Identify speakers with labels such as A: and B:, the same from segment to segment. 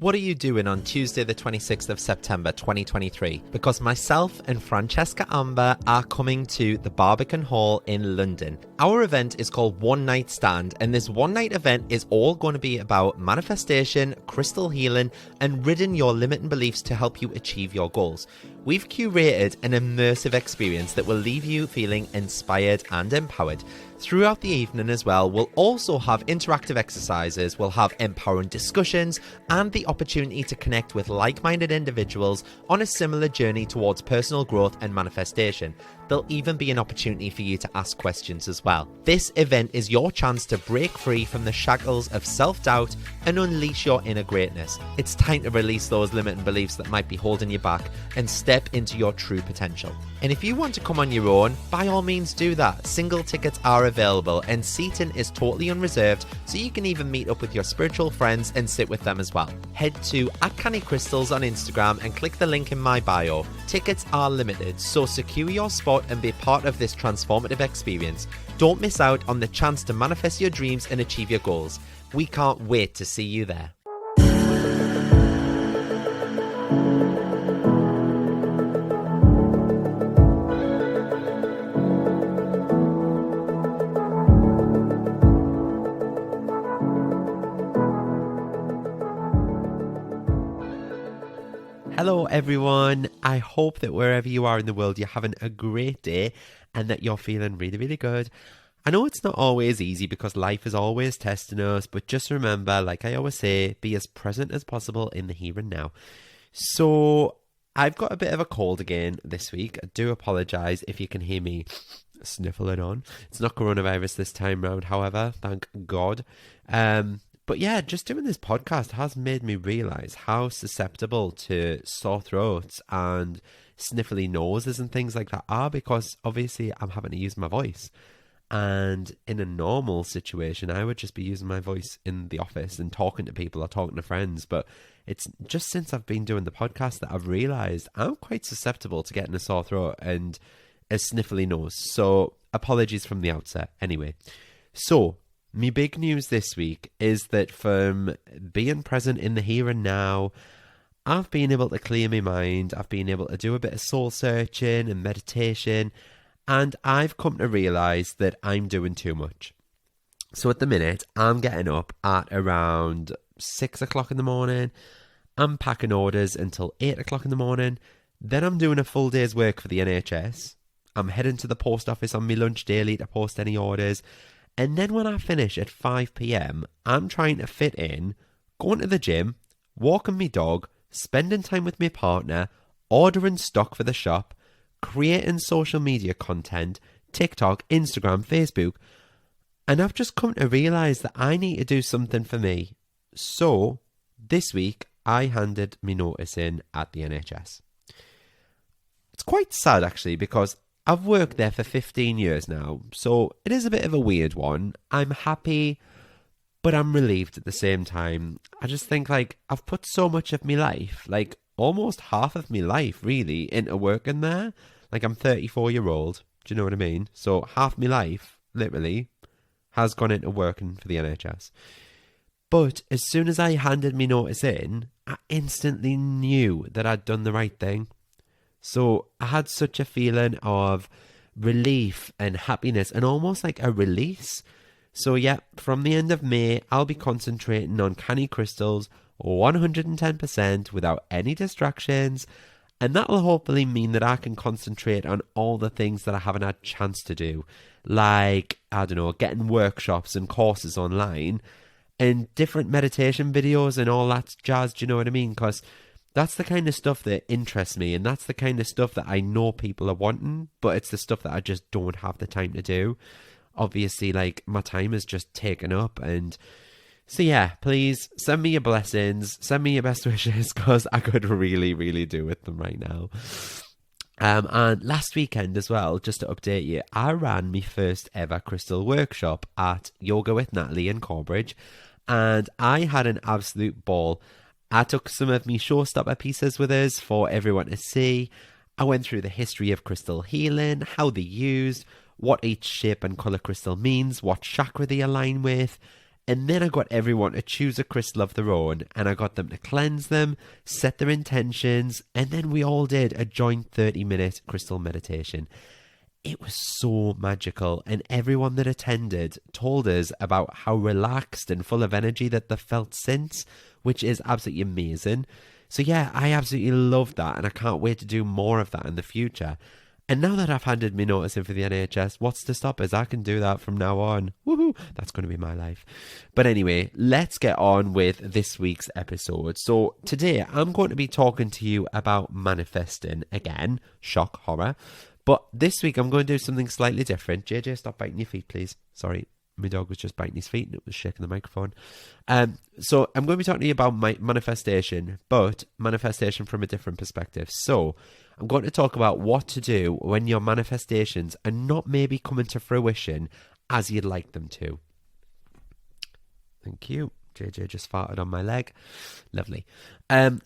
A: What are you doing on Tuesday the 26th of September 2023? Because myself and Francesca Amber are coming to the Barbican Hall in London. Our event is called One Night Stand, and this one night event is all going to be about manifestation, crystal healing, and ridding your limiting beliefs to help you achieve your goals. We've curated an immersive experience that will leave you feeling inspired and empowered. Throughout the evening as well, we'll also have interactive exercises, we'll have empowering discussions, and the opportunity to connect with like-minded individuals on a similar journey towards personal growth and manifestation. There'll even be an opportunity for you to ask questions as well. This event is your chance to break free from the shackles of self-doubt and unleash your inner greatness. It's time to release those limiting beliefs that might be holding you back and step into your true potential. And if you want to come on your own, by all means do that. Single tickets are available and seating is totally unreserved, so you can even meet up with your spiritual friends and sit with them as well. Head to @CannyCrystals on Instagram and click the link in my bio. Tickets are limited, so secure your spot and be part of this transformative experience. Don't miss out on the chance to manifest your dreams and achieve your goals. We can't wait to see you there. Hello everyone, I hope that wherever you are in the world you're having a great day and that you're feeling really, really good. I know it's not always easy because life is always testing us, but just remember, like I always say, be as present as possible in the here and now. So I've got a bit of a cold again this week. I do apologise if you can hear me sniffling on. It's not coronavirus this time round, however, thank God. But yeah, just doing this podcast has made me realise how susceptible to sore throats and sniffly noses and things like that are, because obviously I'm having to use my voice. And in a normal situation, I would just be using my voice in the office and talking to people or talking to friends. But it's just since I've been doing the podcast that I've realised I'm quite susceptible to getting a sore throat and a sniffly nose. So apologies from the outset. Anyway, so my big news this week is that from being present in the here and now, I've been able to clear my mind. I've been able to do a bit of soul searching and meditation, and I've come to realise that I'm doing too much. So at the minute, I'm getting up at around 6 o'clock in the morning. I'm packing orders until 8 o'clock in the morning. Then I'm doing a full day's work for the NHS. I'm heading to the post office on my lunch daily to post any orders. And then when I finish at 5 p.m, I'm trying to fit in going to the gym, walking my dog, spending time with my partner, ordering stock for the shop, creating social media content, TikTok, Instagram, Facebook. And I've just come to realise that I need to do something for me. So this week I handed me notice in at the NHS. It's quite sad actually, because I've worked there for 15 years now, so it is a bit of a weird one. I'm happy, but I'm relieved at the same time. I just think, like, I've put so much of my life, like, almost half of my life, really, into working there. Like, I'm 34-year-old, do you know what I mean? So half my life, literally, has gone into working for the NHS. But as soon as I handed me notice in, I instantly knew that I'd done the right thing. So I had such a feeling of relief and happiness and almost like a release. So yeah, from the end of May, I'll be concentrating on Canny Crystals 110% without any distractions. And that'll hopefully mean that I can concentrate on all the things that I haven't had a chance to do. Like, I don't know, getting workshops and courses online and different meditation videos and all that jazz, do you know what I mean? Because that's the kind of stuff that interests me, and that's the kind of stuff that I know people are wanting, but it's the stuff that I just don't have the time to do. Obviously, like, my time is just taken up, and so yeah, please send me your blessings, send me your best wishes, because I could really, really do with them right now. And last weekend as well, just to update you, I ran my first ever crystal workshop at Yoga with Natalie in Corbridge, and I had an absolute ball. I took some of my showstopper pieces with us for everyone to see. I went through the history of crystal healing, how they're used, what each shape and colour crystal means, what chakra they align with, And then I got everyone to choose a crystal of their own, and I got them to cleanse them, set their intentions, and then we all did a joint 30-minute crystal meditation. It was so magical, and everyone that attended told us about how relaxed and full of energy that they felt since, which is absolutely amazing. So yeah, I absolutely love that, and I can't wait to do more of that in the future. And now that I've handed me notice in for the NHS, what's to stop us? I can do that from now on. Woohoo! That's going to be my life. But anyway, let's get on with this week's episode. So today I'm going to be talking to you about manifesting again. Shock, horror. But this week I'm going to do something slightly different. JJ, stop biting your feet, please. Sorry, my dog was just biting his feet and it was shaking the microphone. So I'm going to be talking to you about my manifestation, but manifestation from a different perspective. So I'm going to talk about what to do when your manifestations are not maybe coming to fruition as you'd like them to. Thank you. JJ just farted on my leg. Lovely.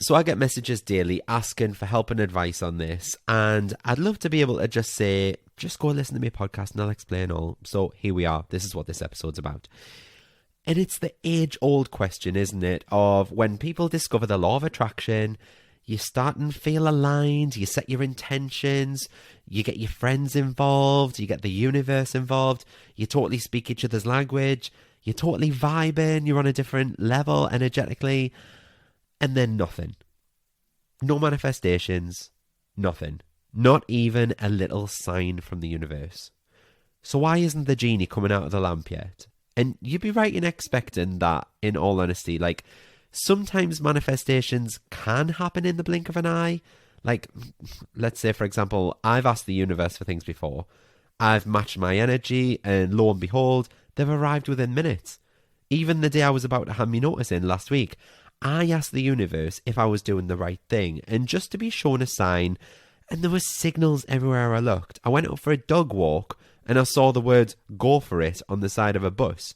A: So I get messages daily asking for help and advice on this, and I'd love to be able to just say, just go listen to my podcast and I'll explain all. So here we are. This is what this episode's about. And it's the age-old question, isn't it, of when people discover the law of attraction, you start and feel aligned, you set your intentions, you get your friends involved, you get the universe involved, you totally speak each other's language, you're totally vibing, you're on a different level energetically, and then nothing. No manifestations, nothing. Not even a little sign from the universe. So why isn't the genie coming out of the lamp yet? And you'd be right in expecting that, in all honesty. Like, sometimes manifestations can happen in the blink of an eye. Like, let's say, for example, I've asked the universe for things before. I've matched my energy, and lo and behold, they've arrived within minutes. Even the day I was about to hand me notice in last week, I asked the universe if I was doing the right thing, and just to be shown a sign, and there were signals everywhere I looked. I went out for a dog walk, and I saw the words, "Go for it," on the side of a bus.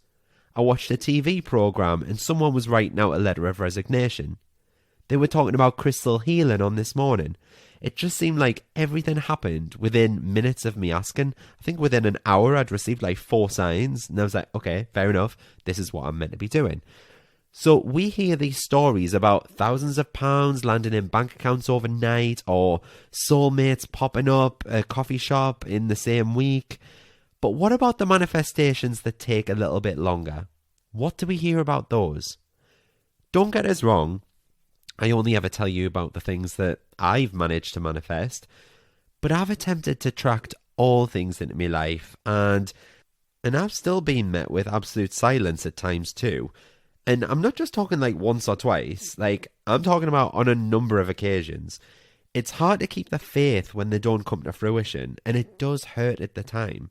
A: I watched a TV programme, and someone was writing out a letter of resignation. They were talking about crystal healing on This Morning. It just seemed like everything happened within minutes of me asking. I think within an hour I'd received like 4 signs, and I was like, okay, fair enough, this is what I'm meant to be doing. So we hear these stories about thousands of pounds landing in bank accounts overnight, or soulmates popping up a coffee shop in the same week. But what about the manifestations that take a little bit longer? What do we hear about those? Don't get us wrong, I only ever tell you about the things that I've managed to manifest, but I've attempted to attract all things into my life, and I've still been met with absolute silence at times too. And I'm not just talking like once or twice, like I'm talking about on a number of occasions. It's hard to keep the faith when they don't come to fruition, and it does hurt at the time.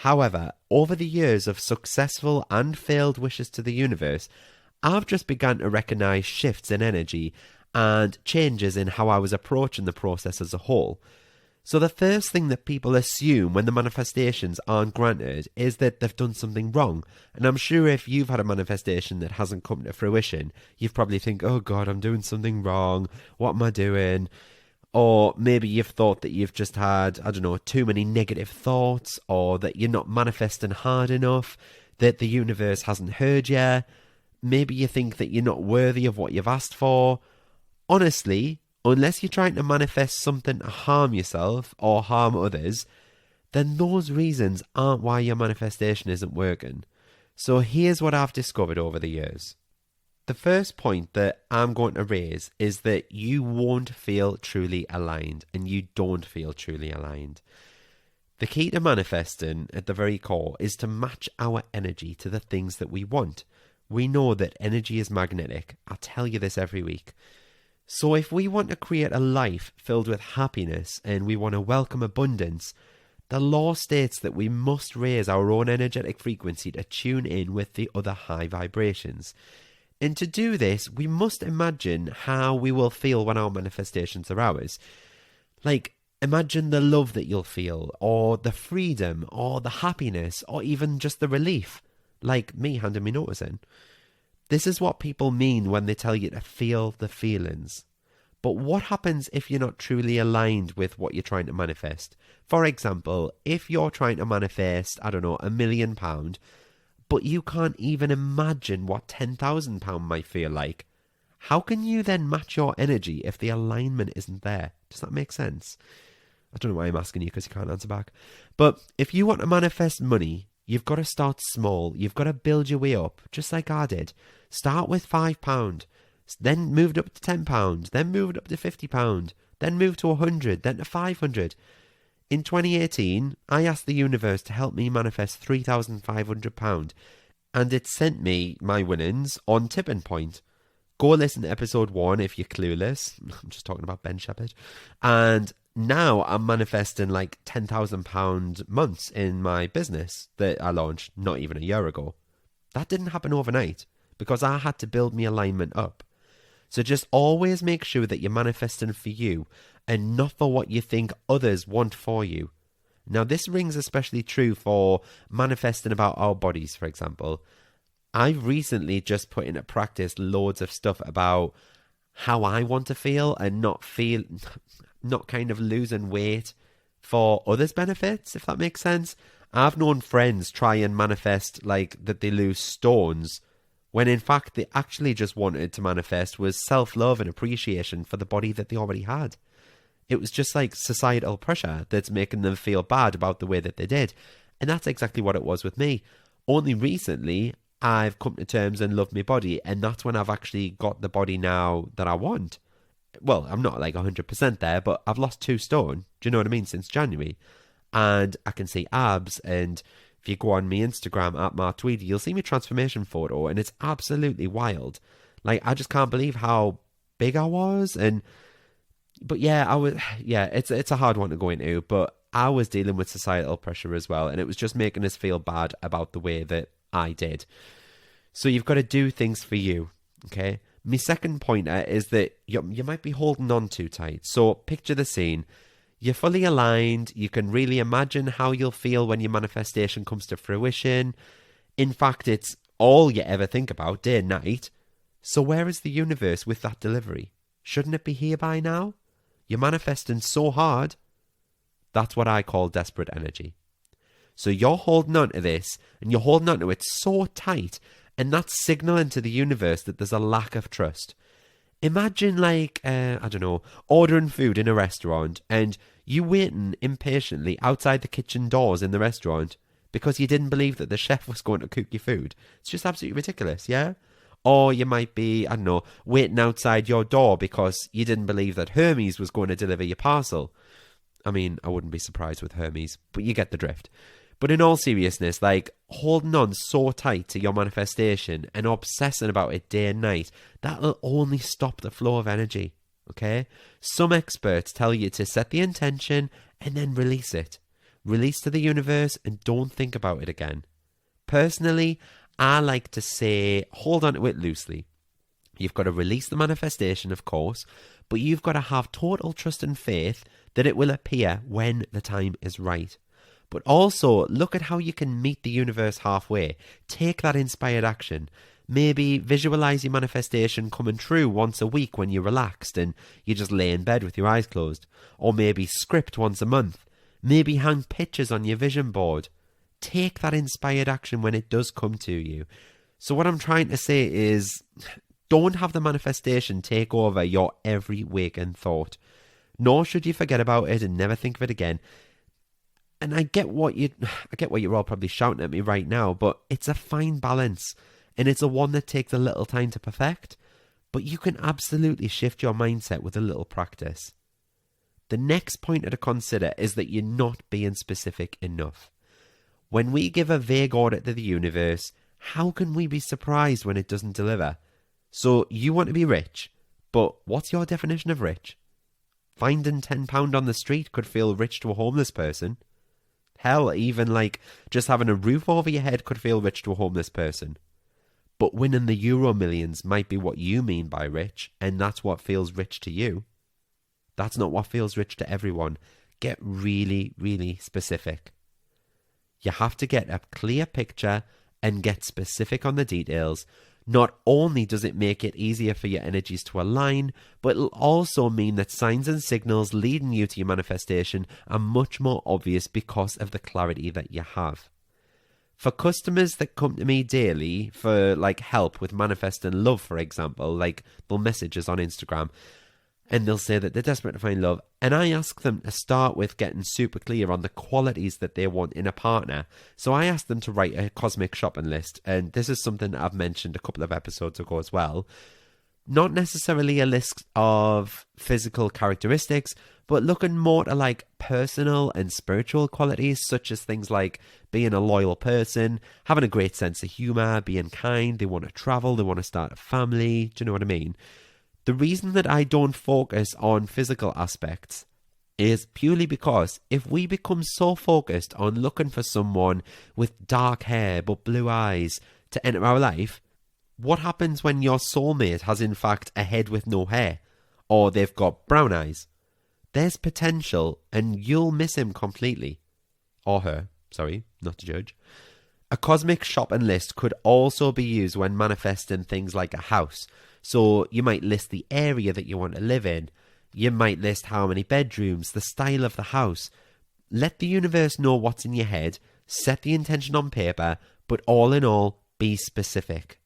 A: However, over the years of successful and failed wishes to the universe, I've just begun to recognise shifts in energy and changes in how I was approaching the process as a whole. So the first thing that people assume when the manifestations aren't granted is that they've done something wrong. And I'm sure if you've had a manifestation that hasn't come to fruition, you've probably think, oh God, I'm doing something wrong. What am I doing? Or maybe you've thought that you've just had, I don't know, too many negative thoughts, or that you're not manifesting hard enough, that the universe hasn't heard you. Maybe you think that you're not worthy of what you've asked for. Honestly, unless you're trying to manifest something to harm yourself or harm others, then those reasons aren't why your manifestation isn't working. So here's what I've discovered over the years. The first point that I'm going to raise is that you won't feel truly aligned, and you don't feel truly aligned. The key to manifesting at the very core is to match our energy to the things that we want. We know that energy is magnetic. I tell you this every week. So if we want to create a life filled with happiness and we want to welcome abundance, the law states that we must raise our own energetic frequency to tune in with the other high vibrations. And to do this, we must imagine how we will feel when our manifestations are ours. Like, imagine the love that you'll feel, or the freedom, or the happiness, or even just the relief, like me handing me notice in. This is what people mean when they tell you to feel the feelings. But what happens if you're not truly aligned with what you're trying to manifest? For example, if you're trying to manifest, I don't know, £1 million, but you can't even imagine what £10,000 might feel like. How can you then match your energy if the alignment isn't there? Does that make sense? I don't know why I'm asking you because you can't answer back. But if you want to manifest money, you've got to start small. You've got to build your way up, just like I did. Start with £5, then moved up to £10, then moved up to £50, then moved to 100, then to 500. In 2018, I asked the universe to help me manifest £3,500, and it sent me my winnings on Tipping Point. Go listen to episode 1 if you're clueless. I'm just talking about Ben Shepherd. And now I'm manifesting like £10,000 months in my business that I launched not even a year ago. That didn't happen overnight because I had to build my alignment up. So just always make sure that you're manifesting for you and not for what you think others want for you. Now, this rings especially true for manifesting about our bodies, for example. I've recently just put into practice loads of stuff about how I want to feel and not kind of losing weight for others' benefits, if that makes sense. I've known friends try and manifest like that they lose stones when in fact they actually just wanted to manifest was self-love and appreciation for the body that they already had. It was just like societal pressure that's making them feel bad about the way that they did. And that's exactly what it was with me. Only recently, I've come to terms and loved my body, and that's when I've actually got the body now that I want. Well, I'm not like 100% there, but I've lost 2 stone, do you know what I mean, since January. And I can see abs, and if you go on my Instagram at Mark Tweedy, you'll see my transformation photo, and it's absolutely wild. Like, I just can't believe how big I was, but it's a hard one to go into, but I was dealing with societal pressure as well, and it was just making us feel bad about the way that I did. So you've got to do things for you, okay? My second pointer is that you might be holding on too tight. So picture the scene. You're fully aligned. You can really imagine how you'll feel when your manifestation comes to fruition. In fact, it's all you ever think about day and night. So where is the universe with that delivery? Shouldn't it be here by now? You're manifesting so hard. That's what I call desperate energy. So you're holding on to this, and you're holding on to it so tight, and that's signaling to the universe that there's a lack of trust. Imagine ordering food in a restaurant, and you waiting impatiently outside the kitchen doors in the restaurant because you didn't believe that the chef was going to cook your food. It's just absolutely ridiculous, yeah? Or you might be, waiting outside your door because you didn't believe that Hermes was going to deliver your parcel. I mean, I wouldn't be surprised with Hermes, but you get the drift. But in all seriousness, like holding on so tight to your manifestation and obsessing about it day and night, that'll only stop the flow of energy, okay? Some experts tell you to set the intention and then release it. Release to the universe and don't think about it again. Personally, I like to say hold on to it loosely. You've got to release the manifestation, of course, but you've got to have total trust and faith that it will appear when the time is right. But also, look at how you can meet the universe halfway. Take that inspired action. Maybe visualize your manifestation coming true once a week when you're relaxed and you just lay in bed with your eyes closed. Or maybe script once a month. Maybe hang pictures on your vision board. Take that inspired action when it does come to you. So what I'm trying to say is, don't have the manifestation take over your every waking thought. Nor should you forget about it and never think of it again. And I get what you're all probably shouting at me right now, but it's a fine balance, and it's a one that takes a little time to perfect, but you can absolutely shift your mindset with a little practice. The next point to consider is that you're not being specific enough. When we give a vague order to the universe, how can we be surprised when it doesn't deliver? So you want to be rich, but what's your definition of rich? Finding £10 on the street could feel rich to a homeless person. Hell, even like just having a roof over your head could feel rich to a homeless person. But winning the Euro Millions might be what you mean by rich, and that's what feels rich to you. That's not what feels rich to everyone. Get really, really specific. You have to get a clear picture and get specific on the details. Not only does it make it easier for your energies to align, but it'll also mean that signs and signals leading you to your manifestation are much more obvious because of the clarity that you have. For customers that come to me daily for like help with manifesting love, for example, like they'll message us on Instagram and they'll say that they're desperate to find love. And I ask them to start with getting super clear on the qualities that they want in a partner. So I ask them to write a cosmic shopping list. And this is something that I've mentioned a couple of episodes ago as well. Not necessarily a list of physical characteristics, but looking more to like personal and spiritual qualities, such as things like being a loyal person, having a great sense of humor, being kind, they want to travel, they want to start a family. Do you know what I mean? The reason that I don't focus on physical aspects is purely because if we become so focused on looking for someone with dark hair but blue eyes to enter our life, what happens when your soulmate has in fact a head with no hair, or they've got brown eyes? There's potential and you'll miss him completely. Or her, sorry, not to judge. A cosmic shopping list could also be used when manifesting things like a house. So you might list the area that you want to live in. You might list how many bedrooms, the style of the house. Let the universe know what's in your head, set the intention on paper, but all in all, be specific.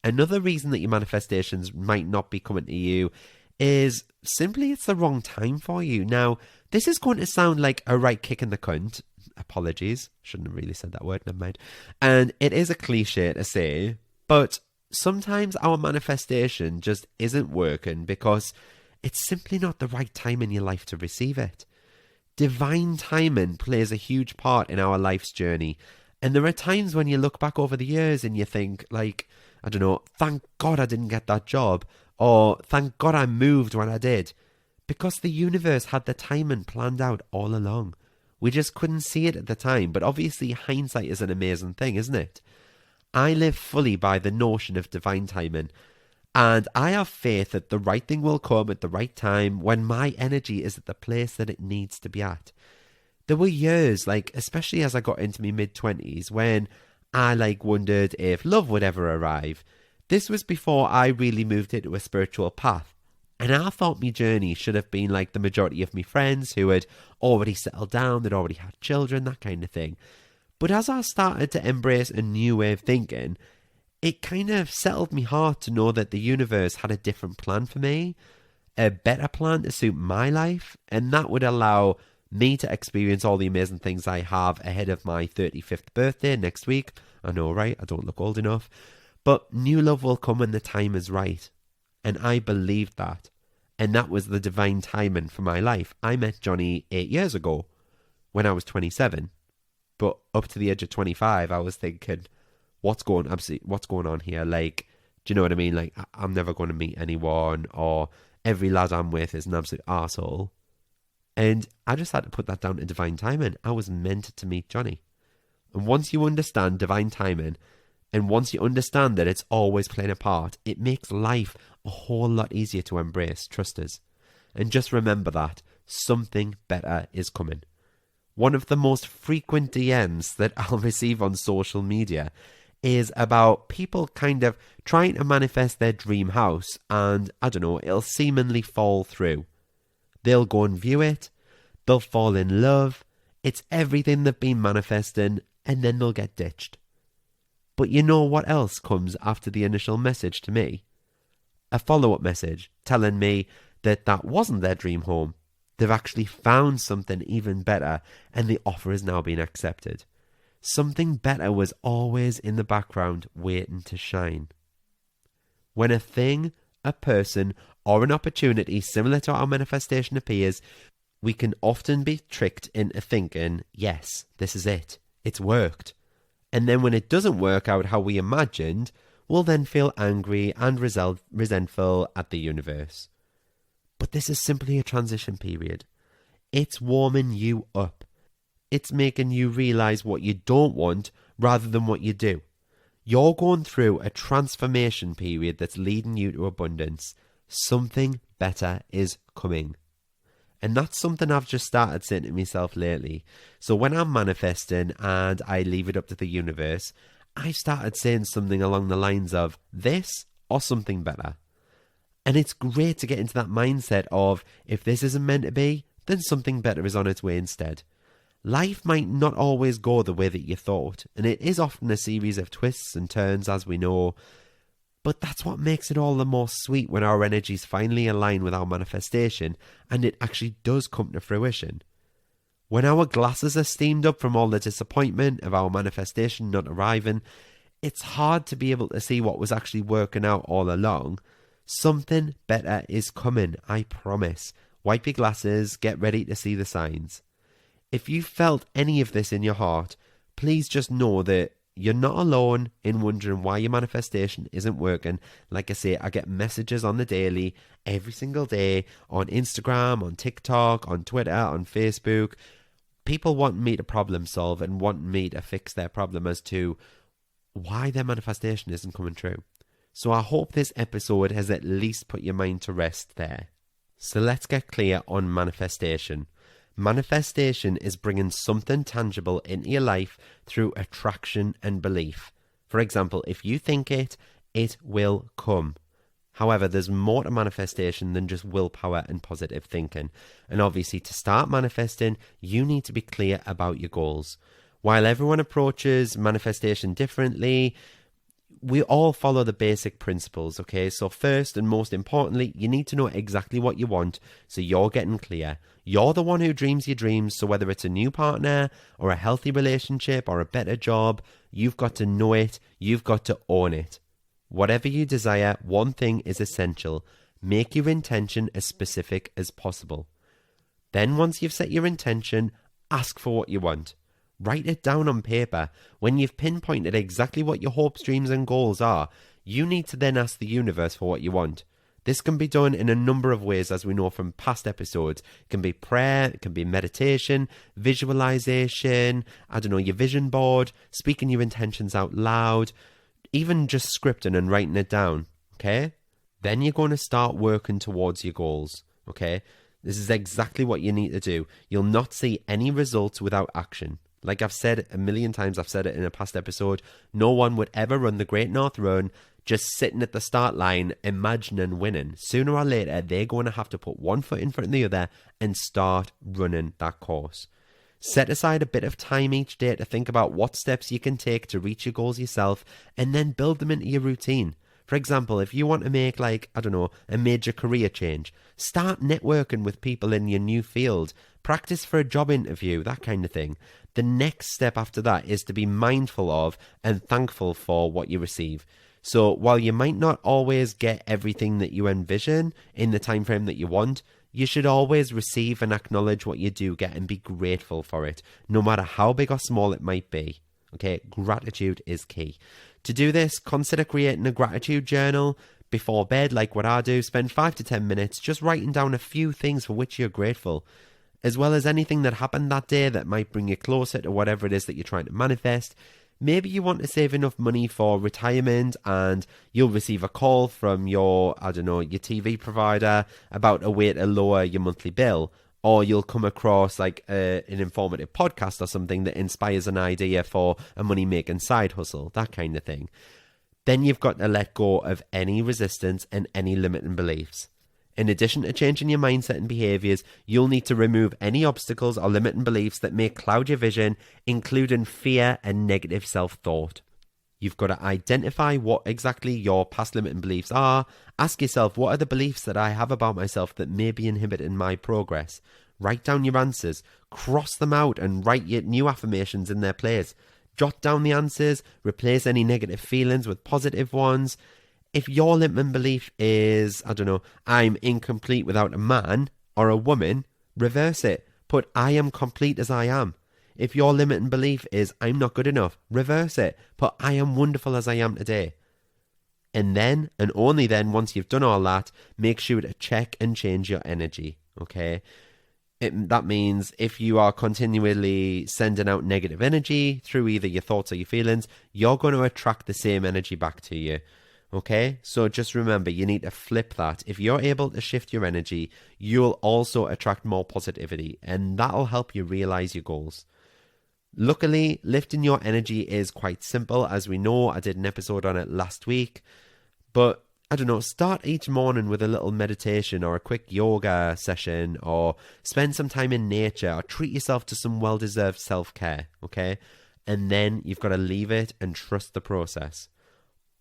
A: Another reason that your manifestations might not be coming to you is simply it's the wrong time for you. Now, this is going to sound like a right kick in the cunt. Apologies, shouldn't have really said that word, never mind. And it is a cliche to say, but sometimes our manifestation just isn't working because it's simply not the right time in your life to receive it. Divine timing plays a huge part in our life's journey. And there are times when you look back over the years and you think like, I don't know, thank God I didn't get that job, or thank God I moved when I did, because the universe had the timing planned out all along. We just couldn't see it at the time, but obviously hindsight is an amazing thing, isn't it? I live fully by the notion of divine timing, and I have faith that the right thing will come at the right time when my energy is at the place that it needs to be at. There were years, like especially as I got into my mid-20s, when I wondered if love would ever arrive. This was before I really moved into a spiritual path. And I thought my journey should have been like the majority of my friends who had already settled down, they'd already had children, that kind of thing. But as I started to embrace a new way of thinking, it kind of settled me heart to know that the universe had a different plan for me, a better plan to suit my life, and that would allow me to experience all the amazing things I have ahead of my 35th birthday next week. I know, right? I don't look old enough. But new love will come when the time is right. And I believed that. And that was the divine timing for my life. I met Johnny 8 years ago when I was 27. But up to the age of 25, I was thinking, what's going on here? Like, do you know what I mean? Like, I'm never going to meet anyone, or every lad I'm with is an absolute arsehole. And I just had to put that down to divine timing. I was meant to meet Johnny. And once you understand divine timing, and once you understand that it's always playing a part, it makes life a whole lot easier to embrace. Trust us. And just remember that something better is coming. One of the most frequent DMs that I'll receive on social media is about people kind of trying to manifest their dream house, and I don't know, it'll seemingly fall through. They'll go and view it, they'll fall in love, it's everything they've been manifesting, and then they'll get ditched. But you know what else comes after the initial message to me? A follow-up message telling me that that wasn't their dream home. They've actually found something even better, and the offer has now been accepted. Something better was always in the background waiting to shine. When a thing, a person, or an opportunity similar to our manifestation appears, we can often be tricked into thinking, yes, this is it. It's worked. And then when it doesn't work out how we imagined, we'll then feel angry and resentful at the universe. But this is simply a transition period. It's warming you up. It's making you realize what you don't want rather than what you do. You're going through a transformation period that's leading you to abundance. Something better is coming. And that's something I've just started saying to myself lately. So when I'm manifesting and I leave it up to the universe, I started saying something along the lines of this or something better. And it's great to get into that mindset of if this isn't meant to be, then something better is on its way instead. Life might not always go the way that you thought, and it is often a series of twists and turns, as we know. But that's what makes it all the more sweet when our energies finally align with our manifestation and it actually does come to fruition. When our glasses are steamed up from all the disappointment of our manifestation not arriving, it's hard to be able to see what was actually working out all along. Something better is coming, I promise. Wipe your glasses, get ready to see the signs. If you felt any of this in your heart, please just know that you're not alone in wondering why your manifestation isn't working. Like I say, I get messages on the daily, every single day, on Instagram, on TikTok, on Twitter, on Facebook. People want me to problem solve and want me to fix their problem as to why their manifestation isn't coming true. So I hope this episode has at least put your mind to rest there. So let's get clear on manifestation. Manifestation is bringing something tangible into your life through attraction and belief. For example, if you think it, it will come. However, there's more to manifestation than just willpower and positive thinking. And obviously, to start manifesting, you need to be clear about your goals. While everyone approaches manifestation differently, we all follow the basic principles, okay? So first and most importantly, you need to know exactly what you want so you're getting clear. You're the one who dreams your dreams, so whether it's a new partner or a healthy relationship or a better job, you've got to know it, you've got to own it. Whatever you desire, one thing is essential. Make your intention as specific as possible. Then once you've set your intention, ask for what you want. Write it down on paper. When you've pinpointed exactly what your hopes, dreams and goals are, you need to then ask the universe for what you want. This can be done in a number of ways, as we know from past episodes. It can be prayer, it can be meditation, visualization, your vision board, speaking your intentions out loud, even just scripting and writing it down, okay? Then you're going to start working towards your goals, okay? This is exactly what you need to do. You'll not see any results without action. Like I've said a million times, I've said it in a past episode, no one would ever run the Great North Run just sitting at the start line, imagining winning. Sooner or later, they're going to have to put one foot in front of the other and start running that course. Set aside a bit of time each day to think about what steps you can take to reach your goals yourself, and then build them into your routine. For example, if you want to make a major career change, start networking with people in your new field, practice for a job interview, that kind of thing. The next step after that is to be mindful of and thankful for what you receive. So while you might not always get everything that you envision in the time frame that you want, you should always receive and acknowledge what you do get and be grateful for it, no matter how big or small it might be. Okay, gratitude is key. To do this, consider creating a gratitude journal before bed, like what I do. Spend 5 to 10 minutes just writing down a few things for which you're grateful, as well as anything that happened that day that might bring you closer to whatever it is that you're trying to manifest. Maybe you want to save enough money for retirement and you'll receive a call from your TV provider about a way to lower your monthly bill. Or you'll come across an informative podcast or something that inspires an idea for a money-making side hustle, that kind of thing. Then you've got to let go of any resistance and any limiting beliefs. In addition to changing your mindset and behaviours, you'll need to remove any obstacles or limiting beliefs that may cloud your vision, including fear and negative self-thought. You've got to identify what exactly your past limiting beliefs are. Ask yourself, what are the beliefs that I have about myself that may be inhibiting my progress? Write down your answers, cross them out and write your new affirmations in their place. Jot down the answers, replace any negative feelings with positive ones. If your limiting belief is, I'm incomplete without a man or a woman, reverse it. Put I am complete as I am. If your limiting belief is I'm not good enough, reverse it. Put I am wonderful as I am today. And then, and only then, once you've done all that, make sure to check and change your energy, okay? That means if you are continually sending out negative energy through either your thoughts or your feelings, you're going to attract the same energy back to you. Okay, so just remember, you need to flip that. If you're able to shift your energy, you'll also attract more positivity, and that'll help you realize your goals. Luckily, lifting your energy is quite simple. As we know, I did an episode on it last week, but I don't know, start each morning with a little meditation or a quick yoga session, or spend some time in nature, or treat yourself to some well-deserved self-care, okay? And then you've got to leave it and trust the process.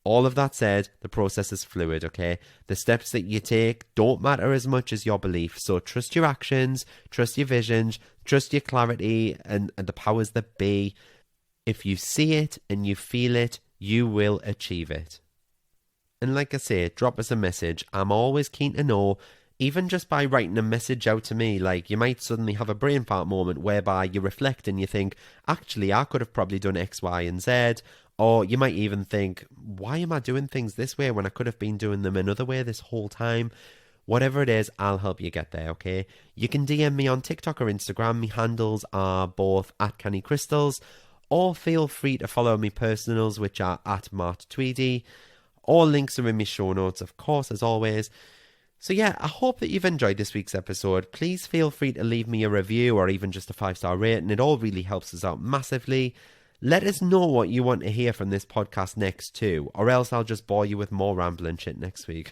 A: All of that said, the process is fluid, okay? The steps that you take don't matter as much as your belief. So trust your actions, trust your visions, trust your clarity and the powers that be. If you see it and you feel it, you will achieve it. And like I say, drop us a message. I'm always keen to know, even just by writing a message out to me. Like, you might suddenly have a brain fart moment whereby you reflect and you think, actually, I could have probably done X, Y, and Z. Or you might even think, why am I doing things this way when I could have been doing them another way this whole time? Whatever it is, I'll help you get there, okay? You can DM me on TikTok or Instagram. My handles are both at Canny Crystals, or feel free to follow me personals, which are at Mart Tweedy. All links are in my show notes, of course, as always. So yeah, I hope that you've enjoyed this week's episode. Please feel free to leave me a review or even just a 5-star rating. It all really helps us out massively. Let us know what you want to hear from this podcast next too, or else I'll just bore you with more rambling shit next week.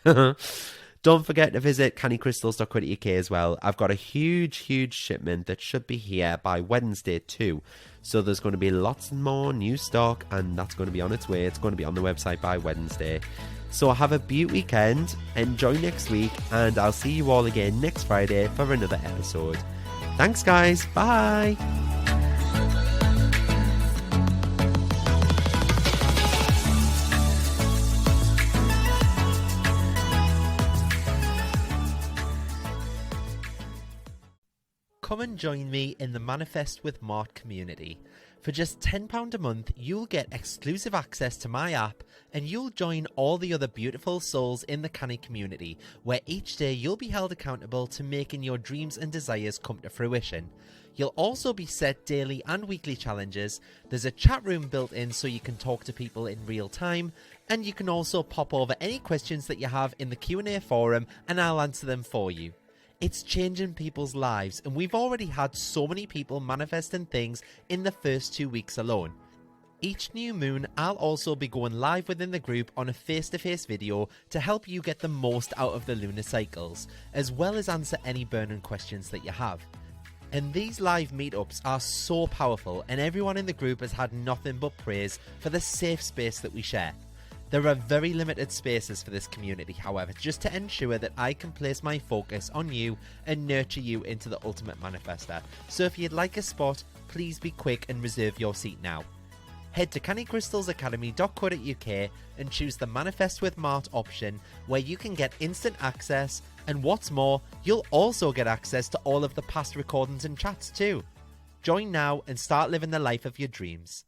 A: Don't forget to visit cannycrystals.co.uk as well. I've got a huge shipment that should be here by Wednesday too. So there's going to be lots more new stock, and that's going to be on its way. It's going to be on the website by Wednesday. So have a beaut weekend, enjoy next week, and I'll see you all again next Friday for another episode. Thanks guys, bye! Come and join me in the Manifest with Mart community. For just £10 a month, you'll get exclusive access to my app, and you'll join all the other beautiful souls in the Canny community, where each day you'll be held accountable to making your dreams and desires come to fruition. You'll also be set daily and weekly challenges. There's a chat room built in so you can talk to people in real time, and you can also pop over any questions that you have in the Q&A forum, and I'll answer them for you. It's changing people's lives, and we've already had so many people manifesting things in the first 2 weeks alone. Each new moon, I'll also be going live within the group on a face-to-face video to help you get the most out of the lunar cycles, as well as answer any burning questions that you have. And these live meetups are so powerful, and everyone in the group has had nothing but praise for the safe space that we share. There are very limited spaces for this community, however, just to ensure that I can place my focus on you and nurture you into the ultimate manifester. So if you'd like a spot, please be quick and reserve your seat now. Head to cannycrystalsacademy.co.uk and choose the Manifest with Mart option, where you can get instant access, and what's more, you'll also get access to all of the past recordings and chats too. Join now and start living the life of your dreams.